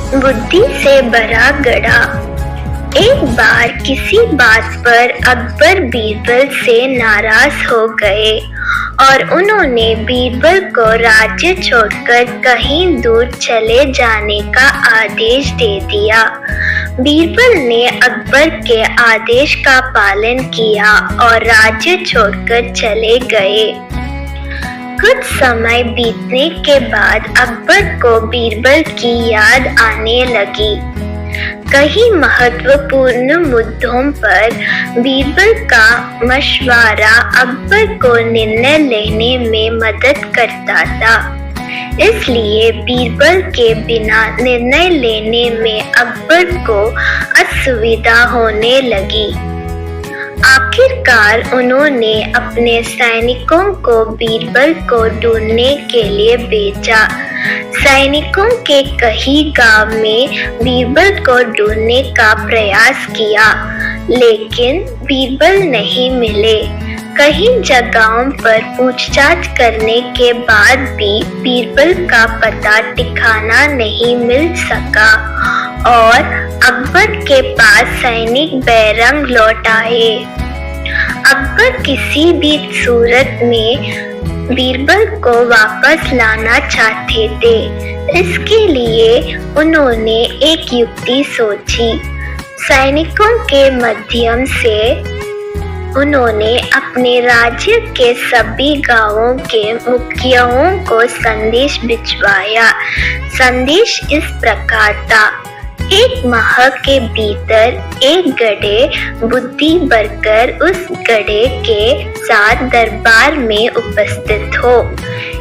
बुद्धि से भरा गधा। एक बार किसी बात पर अकबर बीरबल से नाराज हो गए और उन्होंने बीरबल को राज्य छोड़कर कहीं दूर चले जाने का आदेश दे दिया। बीरबल ने अकबर के आदेश का पालन किया और राज्य छोड़कर चले गए। कुछ समय बीतने के बाद अकबर को बीरबल की याद आने लगी। कई महत्वपूर्ण मुद्दों पर बीरबल का मशवरा अकबर को निर्णय लेने में मदद करता था, इसलिए बीरबल के बिना निर्णय लेने में अकबर को असुविधा होने लगी। आखिरकार उन्होंने अपने सैनिकों को बीरबल को ढूंढने के लिए भेजा। सैनिकों के कई गांव में बीरबल को ढूंढने का प्रयास किया, लेकिन बीरबल नहीं मिले। कई जगहों पर पूछताछ करने के बाद भी बीरबल का पता ठिकाना नहीं मिल सका और अकबर के पास सैनिक बेरंग लौट आए। अकबर किसी भी सूरत में बीरबल को वापस लाना चाहते थे। इसके लिए उन्होंने एक युक्ति सोची। सैनिकों के माध्यम से उन्होंने अपने राज्य के सभी गांवों के मुखियाओं को संदेश भिजवाया। संदेश इस प्रकार था, एक माह के भीतर एक गधे बुद्धि भरकर उस गधे के साथ दरबार में उपस्थित हो।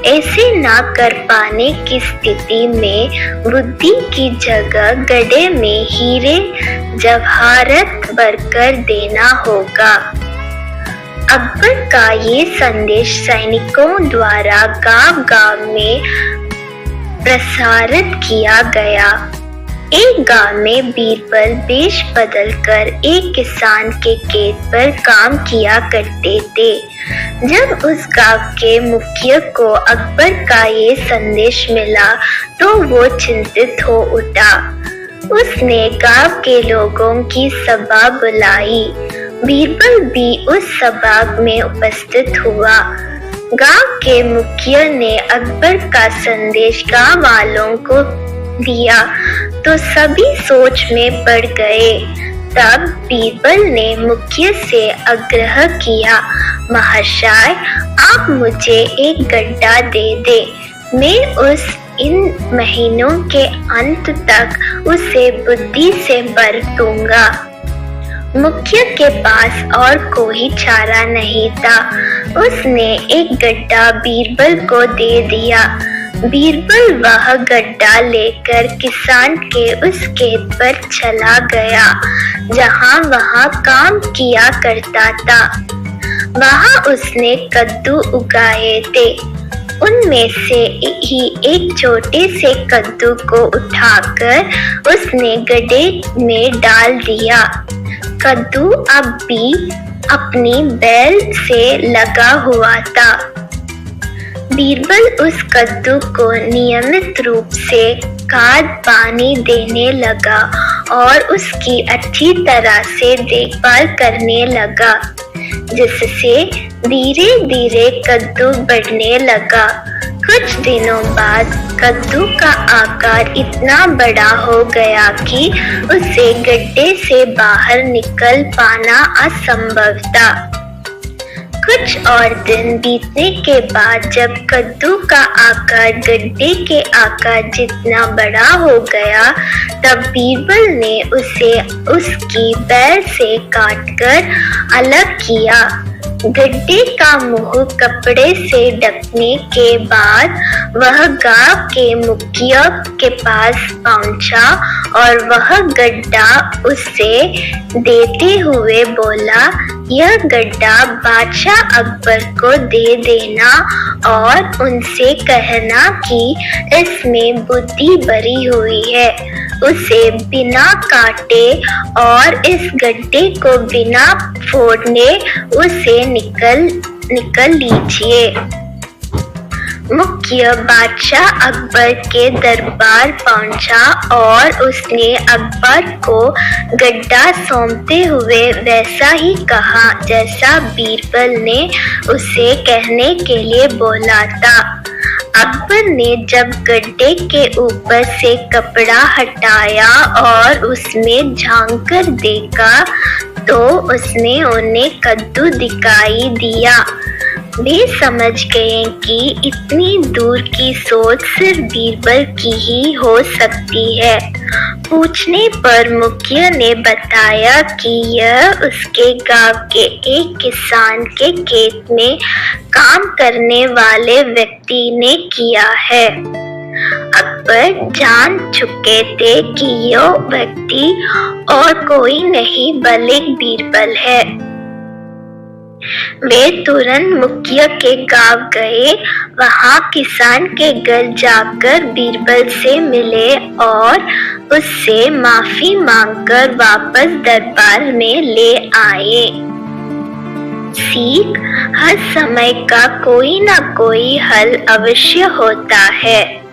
ऐसे ना कर पाने की स्थिति में बुद्धि की जगह गधे में हीरे जवाहरात भरकर देना होगा। अकबर का ये संदेश सैनिकों द्वारा गांव-गांव में प्रसारित किया गया। एक गांव में बीरबल वेश बदलकर एक किसान के खेत पर काम किया करते थे। जब उस गांव के मुखिया को अकबर का ये संदेश मिला तो वो चिंतित हो उठा। उसने गांव के लोगों की सभा बुलाई। बीरबल भी उस सभा में उपस्थित हुआ। गांव के मुखिया ने अकबर का संदेश गांव वालों को दिया तो सभी सोच में पड़ गए। तब बीरबल ने मुखिया से आग्रह किया, महाशय, आप मुझे एक गड्ढा दे दे। मैं इन महीनों के अंत तक उसे बुद्धि से भर दूंगा। मुखिया के पास और कोई चारा नहीं था। उसने एक गड्ढा बीरबल को दे दिया। बीरबल वह गड्ढा लेकर किसान के उस खेत पर चला गया जहां वह काम किया करता था। वहां उसने कद्दू उगाए थे। उनमें से ही एक छोटे से कद्दू को उठाकर उसने गड्ढे में डाल दिया। कद्दू अब भी अपनी बैल से लगा हुआ था। बीरबल उस कद्दू को नियमित रूप से खाद पानी देने लगा और उसकी अच्छी तरह से देखभाल करने लगा, जिससे धीरे धीरे कद्दू बढ़ने लगा। कुछ दिनों बाद कद्दू का आकार इतना बड़ा हो गया कि उसे गड्ढे से बाहर निकल पाना असंभव था। कुछ और दिन बीतने के बाद जब कद्दू का आकार गड्ढे के आकार जितना बड़ा हो गया, तब बीरबल ने उसे उसकी बैल से काटकर अलग किया। गड्ढे का मुंह कपड़े से ढकने के बाद वह गांव के मुखिया के पास पहुंचा और वह गड्ढा उसे देते हुए बोला, यह गड्ढा बादशाह अकबर को दे देना और उनसे कहना कि इसमें बुद्धि भरी हुई है। उसे बिना काटे और इस गड्ढे को बिना फोड़ने उसे निकल लीजिए। मुखिया बादशाह अकबर के दरबार पहुंचा और उसने अकबर को गड्ढा सौंपते हुए वैसा ही कहा जैसा बीरबल ने उसे कहने के लिए बोला था। अकबर ने जब गड्ढे के ऊपर से कपड़ा हटाया और उसमें झांक कर देखा तो उसने उन्हें कद्दू दिखाई दिया। वे समझ गए कि इतनी दूर की सोच सिर्फ बीरबल की ही हो सकती है। पूछने पर मुखिया ने बताया कि यह उसके गांव के एक किसान के खेत में काम करने वाले व्यक्ति ने किया है। अकबर जान चुके थे कि यह व्यक्ति और कोई नहीं बल्कि बीरबल है। वे तुरंत मुखिया के गांव गए। वहां किसान के घर जाकर बीरबल से मिले और उससे माफी मांगकर वापस दरबार में ले आए। सीख: हर समय का कोई ना कोई हल अवश्य होता है।